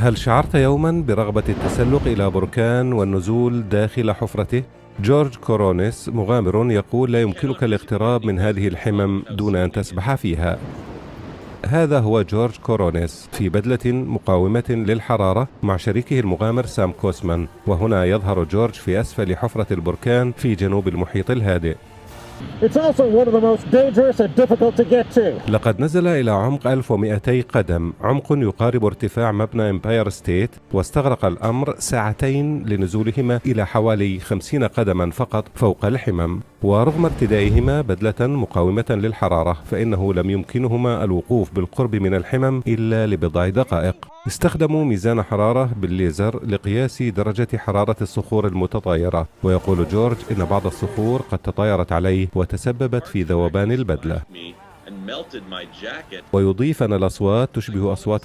هل شعرت يوما برغبة التسلق إلى بركان والنزول داخل حفرته؟ جورج كورونيس مغامر يقول لا يمكنك الاقتراب من هذه الحمم دون أن تسبح فيها. هذا هو جورج كورونيس في بدلة مقاومة للحرارة مع شريكه المغامر سام كوسمان، وهنا يظهر جورج في أسفل حفرة البركان في جنوب المحيط الهادئ. It's also one of the most dangerous and difficult to get to. لقد نزل إلى عمق 1200 قدم، عمق يقارب ارتفاع مبنى إمباير ستيت، واستغرق الأمر ساعتين لنزولهما إلى حوالي 50 قدما فقط فوق الحمم. ورغم ارتدائهما بدلة مقاومة للحرارة فإنه لم يمكنهما الوقوف بالقرب من الحمم إلا لبضع دقائق. استخدموا ميزان حرارة بالليزر لقياس درجة حرارة الصخور المتطايرة، ويقول جورج إن بعض الصخور قد تطايرت عليه وتسببت في ذوبان البدلة. ويضيف أن الأصوات تشبه أصوات